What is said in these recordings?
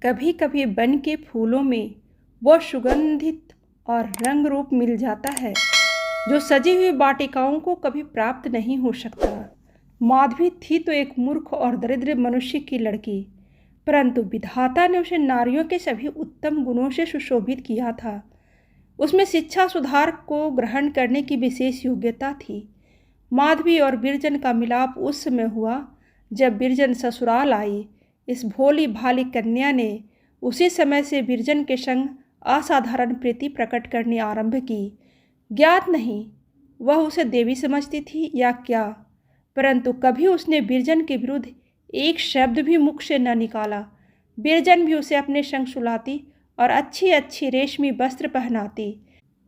कभी कभी वन के फूलों में वह सुगंधित और रंग रूप मिल जाता है जो सजी हुई वाटिकाओं को कभी प्राप्त नहीं हो सकता। माधवी थी तो एक मूर्ख और दरिद्र मनुष्य की लड़की, परंतु विधाता ने उसे नारियों के सभी उत्तम गुणों से सुशोभित किया था। उसमें शिक्षा सुधार को ग्रहण करने की विशेष योग्यता थी। माधवी और बिरजन का मिलाप उस समय हुआ जब बिरजन ससुराल आई। इस भोली भाली कन्या ने उसी समय से बिरजन के संग असाधारण प्रीति प्रकट करनी आरंभ की। ज्ञात नहीं वह उसे देवी समझती थी या क्या, परंतु कभी उसने बिरजन के विरुद्ध एक शब्द भी मुख से न निकाला। बिरजन भी उसे अपने संग सुलाती और अच्छी अच्छी रेशमी वस्त्र पहनाती।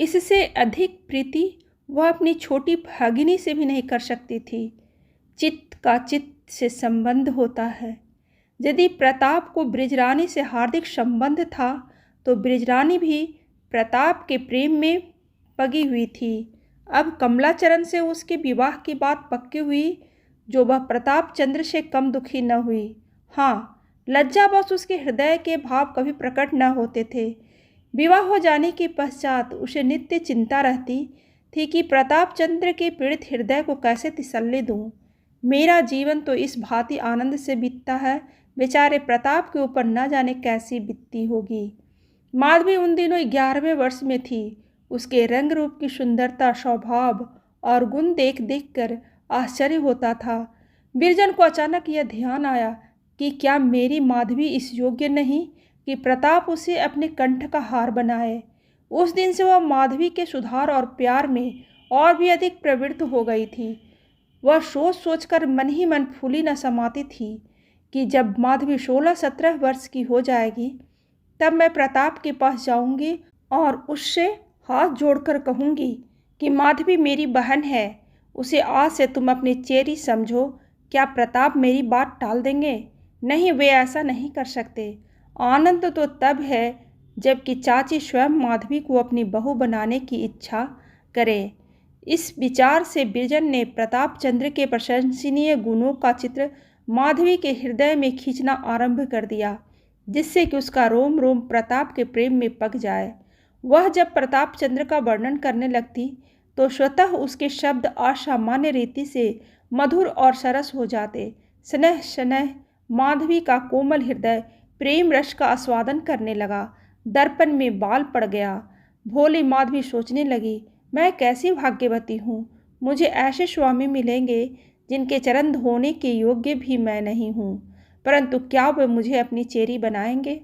इससे अधिक प्रीति वह अपनी छोटी भगिनी से भी नहीं कर सकती थी। चित्त का चित्त से संबंध होता है। यदि प्रताप को बृजरानी से हार्दिक संबंध था तो बृजरानी भी प्रताप के प्रेम में पगी हुई थी। अब कमलाचरण से उसके विवाह की बात पक्की हुई जो वह प्रताप चंद्र से कम दुखी न हुई। हाँ, लज्जावश उसके हृदय के भाव कभी प्रकट न होते थे। विवाह हो जाने के पश्चात उसे नित्य चिंता रहती थी कि प्रताप चंद्र के पीड़ित हृदय को कैसे तसल्ली दूँ। मेरा जीवन तो इस भांति आनंद से बीतता है, बेचारे प्रताप के ऊपर न जाने कैसी बीतती होगी। माधवी उन दिनों 11वें वर्ष में थी। उसके रंग रूप की सुंदरता, स्वभाव और गुण देख देख कर आश्चर्य होता था। बिरजन को अचानक यह ध्यान आया कि क्या मेरी माधवी इस योग्य नहीं कि प्रताप उसे अपने कंठ का हार बनाए। उस दिन से वह माधवी के सुधार और प्यार में और भी अधिक प्रवृत्त हो गई थी। वह सोच सोचकर मन ही मन फूली न समाती थी कि जब माधवी 16-17 वर्ष की हो जाएगी तब मैं प्रताप के पास जाऊंगी और उससे हाथ जोड़कर कहूंगी कि माधवी मेरी बहन है, उसे आज से तुम अपनी चेरी समझो। क्या प्रताप मेरी बात टाल देंगे? नहीं, वे ऐसा नहीं कर सकते। आनंद तो तब है जबकि चाची स्वयं माधवी को अपनी बहू बनाने की इच्छा करे। इस विचार से बिरजन ने प्रताप चंद्र के प्रशंसनीय गुणों का चित्र माधवी के हृदय में खींचना आरंभ कर दिया, जिससे कि उसका रोम रोम प्रताप के प्रेम में पक जाए। वह जब प्रताप चंद्र का वर्णन करने लगती तो स्वतः उसके शब्द असामान्य रीति से मधुर और सरस हो जाते। स्नेह स्नेह माधवी का कोमल हृदय प्रेम रस का आस्वादन करने लगा। दर्पण में बाल पड़ गया। भोली माधवी सोचने लगी, मैं कैसी भाग्यवती हूँ, मुझे ऐसे स्वामी मिलेंगे जिनके चरण धोने के योग्य भी मैं नहीं हूँ, परंतु क्या वे मुझे अपनी चेरी बनाएंगे?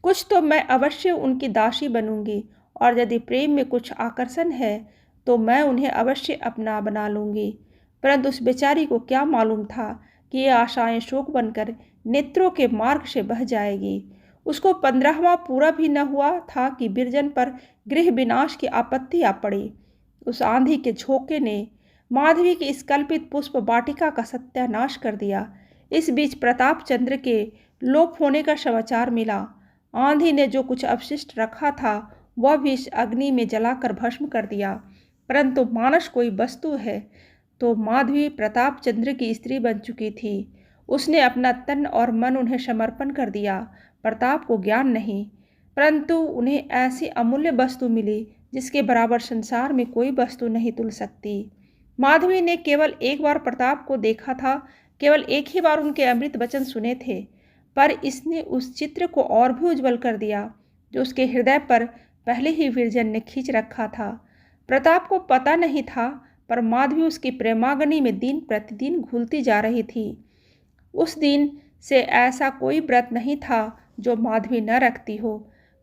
कुछ तो मैं अवश्य उनकी दासी बनूंगी और यदि प्रेम में कुछ आकर्षण है तो मैं उन्हें अवश्य अपना बना लूँगी। परंतु उस बेचारी को क्या मालूम था कि ये आशाएं शोक बनकर नेत्रों के मार्ग से बह जाएगी। उसको 15वां पूरा भी न हुआ था कि बिरजन पर गृह विनाश की आपत्ति आ पड़ी। उस आंधी के झोंके ने माधवी की इस कल्पित पुष्प वाटिका का सत्यानाश कर दिया। इस बीच प्रताप चंद्र के लोप होने का समाचार मिला। आंधी ने जो कुछ अवशिष्ट रखा था वह भी इस अग्नि में जलाकर भस्म कर दिया। परंतु मानस कोई वस्तु है तो माधवी प्रताप चंद्र की स्त्री बन चुकी थी। उसने अपना तन और मन उन्हें समर्पण कर दिया। प्रताप को ज्ञान नहीं, परंतु उन्हें ऐसी अमूल्य वस्तु मिली जिसके बराबर संसार में कोई वस्तु नहीं तुल सकती। माधवी ने केवल एक बार प्रताप को देखा था, केवल एक ही बार उनके अमृत वचन सुने थे, पर इसने उस चित्र को और भी उज्जवल कर दिया जो उसके हृदय पर पहले ही बिरजन ने खींच रखा था। प्रताप को पता नहीं था, पर माधवी उसकी प्रेमाग्नि में दिन प्रतिदिन घुलती जा रही थी। उस दिन से ऐसा कोई व्रत नहीं था जो माधवी न रखती हो,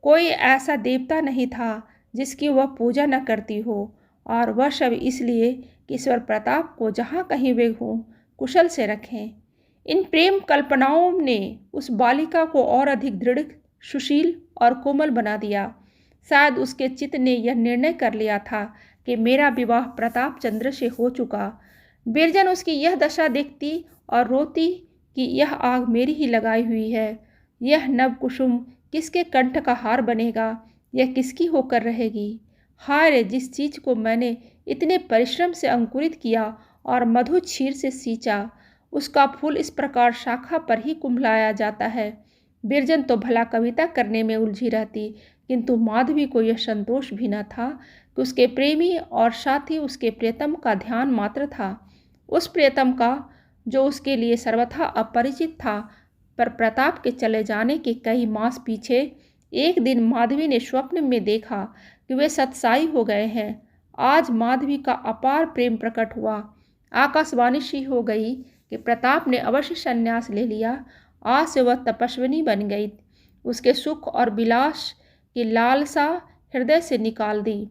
कोई ऐसा देवता नहीं था जिसकी वह पूजा न करती हो, और वह सब इसलिए कि ईश्वर प्रताप को जहाँ कहीं वे हों कुशल से रखें। इन प्रेम कल्पनाओं ने उस बालिका को और अधिक दृढ़, सुशील और कोमल बना दिया। शायद उसके चित्त ने यह निर्णय कर लिया था कि मेरा विवाह प्रताप चंद्र से हो चुका। बिरजन उसकी यह दशा देखती और रोती कि यह आग मेरी ही लगाई हुई है। यह नव कुसुम किसके कंठ का हार बनेगा, यह किसकी होकर रहेगी। हाय रे, जिस चीज को मैंने इतने परिश्रम से अंकुरित किया और मधु क्षीर से सींचा, उसका फूल इस प्रकार शाखा पर ही कुम्हलाया जाता है। बिरजन तो भला कविता करने में उलझी रहती, किंतु माधवी को यह संतोष भी न था कि उसके प्रेमी और साथी उसके प्रियतम का ध्यान मात्र था, उस प्रियतम का जो उसके लिए सर्वथा अपरिचित था। पर प्रताप के चले जाने के कई मास पीछे एक दिन माधवी ने स्वप्न में देखा कि वे सतसाई हो गए हैं। आज माधवी का अपार प्रेम प्रकट हुआ। आकाशवाणी सी हो गई कि प्रताप ने अवश्य संन्यास ले लिया। आज से वह तपस्विनी बन गई। उसके सुख और विलास की लालसा हृदय से निकाल दी।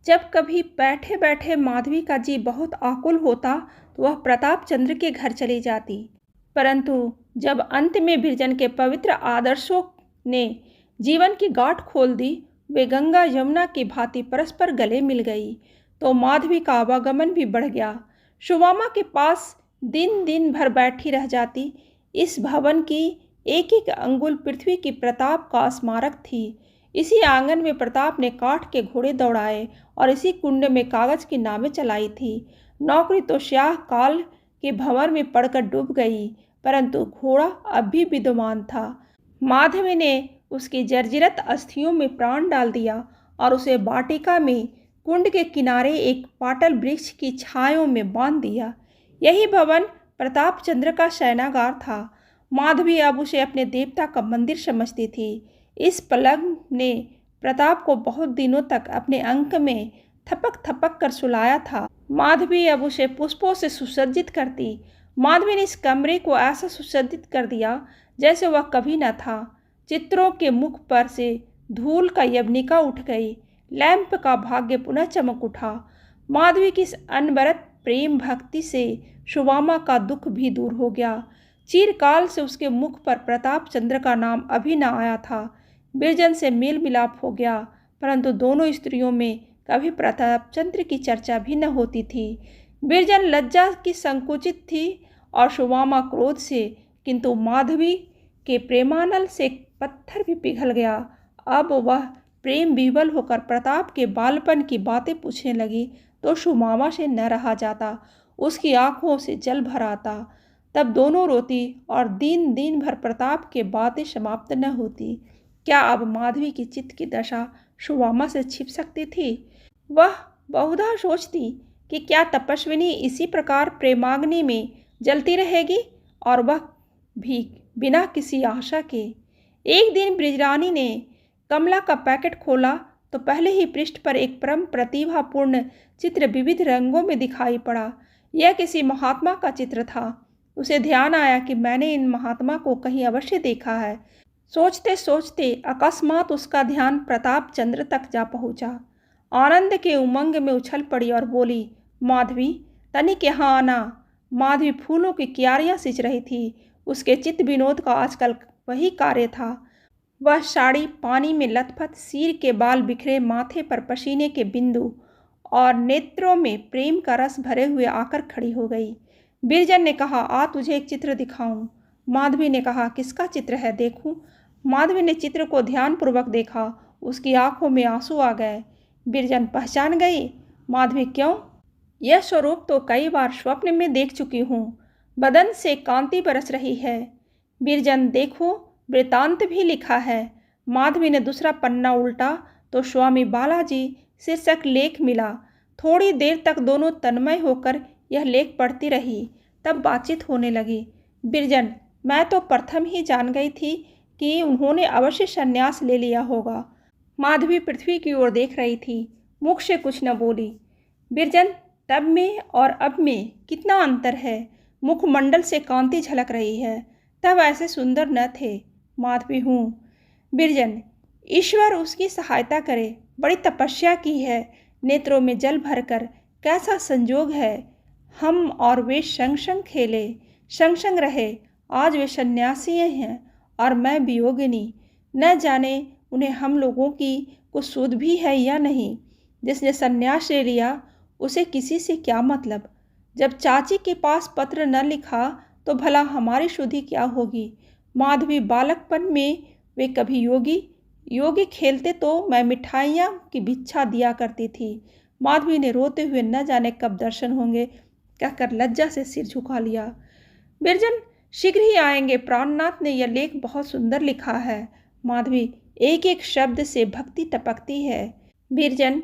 जब कभी बैठे बैठे माधवी का जी बहुत आकुल होता तो वह प्रताप चंद्र के घर चली जाती, परंतु जब अंत में बिरजन के पवित्र आदर्शों ने जीवन की गांठ खोल दी, वे गंगा यमुना की भांति परस्पर गले मिल गई, तो माधवी का आवागमन भी बढ़ गया। सुवामा के पास दिन दिन भर बैठी रह जाती। इस भवन की एक एक अंगुल पृथ्वी की प्रताप का स्मारक थी। इसी आंगन में प्रताप ने काठ के घोड़े दौड़ाए और इसी कुंड में कागज की नावें चलाई थी। नौकरी तो स्याह काल के भंवर में पड़कर डूब गई, परंतु घोड़ा अब भी विद्यमान था। माधवी ने उसकी जर्जरित अस्थियों में प्राण डाल दिया और उसे वाटिका में कुंड के किनारे एक पाटल वृक्ष की छायों में बांध दिया। यही भवन प्रताप चंद्र का शयनागार था। माधवी अब उसे अपने देवता का मंदिर समझती थी। इस पलंग ने प्रताप को बहुत दिनों तक अपने अंक में थपक थपक कर सुलाया था। माधवी अब उसे पुष्पों से सुसज्जित करती। माधवी ने इस कमरे को ऐसा सुसज्जित कर दिया जैसे वह कभी न था। चित्रों के मुख पर से धूल का यवनिका उठ गई। लैंप का भाग्य पुनः चमक उठा। माधवी की इस अनवरत प्रेम भक्ति से सुवामा का दुख भी दूर हो गया। चिरकाल से उसके मुख पर प्रताप चंद्र का नाम अभी न आया था। बिरजन से मेल मिलाप हो गया, परंतु दोनों स्त्रियों में कभी प्रताप चंद्र की चर्चा भी न होती थी। बिरजन लज्जा की संकुचित थी और सुवामा क्रोध से, किंतु माधवी के प्रेमानल से पत्थर भी पिघल गया। अब वह प्रेम विवल होकर प्रताप के बालपन की बातें पूछने लगी तो सुमामा से न रहा जाता। उसकी आंखों से जल भर आता। तब दोनों रोती और दिन दिन भर प्रताप के बातें समाप्त न होती। क्या अब माधवी की चित्त की दशा सुवामा से छिप सकती थी? वह बहुधा सोचती कि क्या तपस्विनी इसी प्रकार प्रेमाग्नि में जलती रहेगी, और वह भी बिना किसी आशा के। एक दिन ब्रिजरानी ने कमला का पैकेट खोला तो पहले ही पृष्ठ पर एक परम प्रतिभापूर्ण चित्र विविध रंगों में दिखाई पड़ा। यह किसी महात्मा का चित्र था। उसे ध्यान आया कि मैंने इन महात्मा को कहीं अवश्य देखा है। सोचते सोचते अकस्मात उसका ध्यान प्रताप चंद्र तक जा पहुंचा। आनंद के उमंग में उछल पड़ी और बोली, माधवी तनिक यहाँ आना। माधवी फूलों की क्यारियाँ सींच रही थी। उसके चित्त विनोद का आजकल वही कार्य था। वह साड़ी पानी में लथपथ, सिर के बाल बिखरे, माथे पर पसीने के बिंदु और नेत्रों में प्रेम का रस भरे हुए आकर खड़ी हो गई। बिरजन ने कहा, आ तुझे एक चित्र दिखाऊं। माधवी ने कहा, किसका चित्र है, देखूं। माधवी ने चित्र को ध्यानपूर्वक देखा। उसकी आंखों में आंसू आ गए। बिरजन पहचान गई। माधवी, क्यों? यह स्वरूप तो कई बार स्वप्न में देख चुकी हूँ। बदन से कांति बरस रही है। बिरजन, देखो वृतांत भी लिखा है। माधवी ने दूसरा पन्ना उल्टा तो स्वामी बालाजी शीर्षक लेख मिला। थोड़ी देर तक दोनों तन्मय होकर यह लेख पढ़ती रही। तब बातचीत होने लगी। बिरजन, मैं तो प्रथम ही जान गई थी कि उन्होंने अवश्य संन्यास ले लिया होगा। माधवी पृथ्वी की ओर देख रही थी, मुख से कुछ न बोली। बिरजन, तब में और अब में कितना अंतर है। मुखमंडल से कांति झलक रही है। तब ऐसे सुंदर न थे। माधवी, हूँ। बिरजन, ईश्वर उसकी सहायता करे। बड़ी तपस्या की है। नेत्रों में जल भरकर कैसा संजोग है। हम और वे संग संग खेले, संग संग रहे। आज वे सन्यासी हैं और मैं वियोगिनी। न जाने उन्हें हम लोगों की कुछ सुध भी है या नहीं। जिसने सन्यास ले लिया उसे किसी से क्या मतलब। जब चाची के पास पत्र न लिखा तो भला हमारी शुद्धि क्या होगी। माधवी, बालकपन में वे कभी योगी खेलते तो मैं मिठाइयाँ की भिक्षा दिया करती थी। माधवी ने रोते हुए न जाने कब दर्शन होंगे कहकर लज्जा से सिर झुका लिया। बिरजन, शीघ्र ही आएंगे। प्राणनाथ ने यह लेख बहुत सुंदर लिखा है। माधवी, एक एक शब्द से भक्ति टपकती है। बिरजन,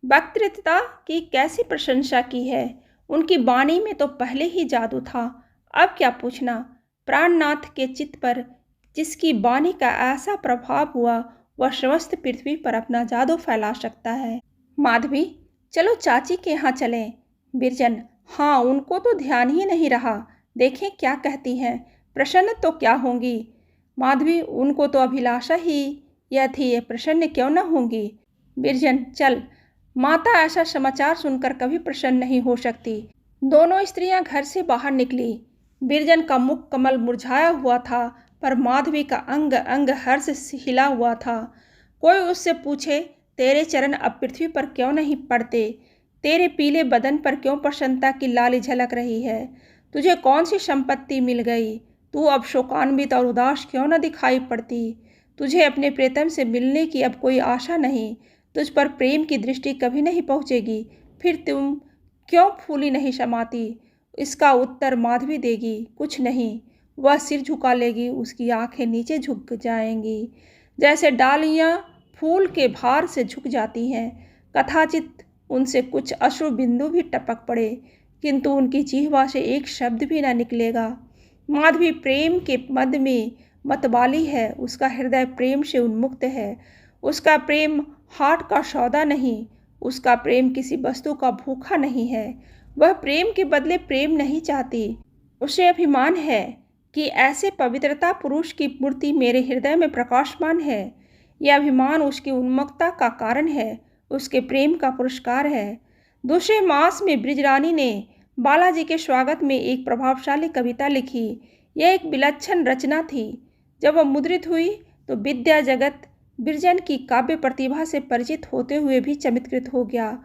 वक्तृता की कैसी प्रशंसा की है। उनकी वाणी में तो पहले ही जादू था, अब क्या पूछना। प्राणनाथ के चित्त पर जिसकी वाणी का ऐसा प्रभाव हुआ, वह समस्त पृथ्वी पर अपना जादू फैला सकता है। माधवी, चलो चाची के यहाँ चलें। बिरजन, हाँ, उनको तो ध्यान ही नहीं रहा। देखें क्या कहती हैं, प्रसन्न तो क्या होंगी। माधवी, उनको तो अभिलाषा ही यह थी, प्रसन्न क्यों न होंगी। बिरजन, चल। माता ऐसा समाचार सुनकर कभी प्रसन्न नहीं हो सकती। दोनों स्त्रियां घर से बाहर निकली। बिरजन का मुख कमल मुरझाया हुआ था, पर माधवी का अंग अंग हर्ष से हिला हुआ था। कोई उससे पूछे, तेरे चरण अब पृथ्वी पर क्यों नहीं पड़ते, तेरे पीले बदन पर क्यों प्रसन्नता की लाली झलक रही है, तुझे कौन सी संपत्ति मिल गई, तू अब शोकान्वित और उदास क्यों न दिखाई पड़ती, तुझे अपने प्रीतम से मिलने की अब कोई आशा नहीं, तुझ पर प्रेम की दृष्टि कभी नहीं पहुँचेगी, फिर तुम क्यों फूली नहीं समाती। इसका उत्तर माधवी देगी, कुछ नहीं। वह सिर झुका लेगी, उसकी आंखें नीचे झुक जाएंगी, जैसे डालियां फूल के भार से झुक जाती हैं। कथाचित उनसे कुछ अश्रु बिंदु भी टपक पड़े, किंतु उनकी जिह्वा से एक शब्द भी न निकलेगा। माधवी प्रेम के मद में मतवाली है, उसका हृदय प्रेम से उन्मुक्त है। उसका प्रेम हाट का सौदा नहीं, उसका प्रेम किसी वस्तु का भूखा नहीं है। वह प्रेम के बदले प्रेम नहीं चाहती। उसे अभिमान है कि ऐसे पवित्रता पुरुष की मूर्ति मेरे हृदय में प्रकाशमान है। यह अभिमान उसकी उन्मत्तता का कारण है, उसके प्रेम का पुरस्कार है। दूसरे मास में बृजरानी ने बालाजी के स्वागत में एक प्रभावशाली कविता लिखी। यह एक विलक्षण रचना थी। जब वह मुद्रित हुई तो विद्या जगत बिरजन की काव्य प्रतिभा से परिचित होते हुए भी चमत्कृत हो गया।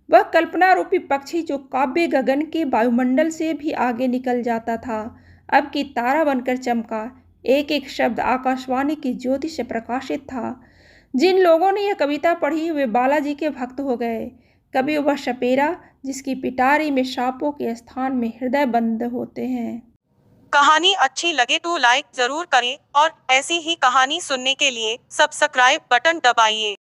वह कल्पना रूपी पक्षी जो काव्य गगन के वायुमंडल से भी आगे निकल जाता था, अब की तारा बनकर चमका। एक एक शब्द आकाशवाणी की ज्योति से प्रकाशित था। जिन लोगों ने यह कविता पढ़ी वे बालाजी के भक्त हो गए। कभी वह सपेरा जिसकी पिटारी में सांपों के स्थान में हृदय बंद होते हैं। कहानी अच्छी लगे तो लाइक जरूर करें और ऐसी ही कहानी सुनने के लिए सब्सक्राइब बटन दबाइए।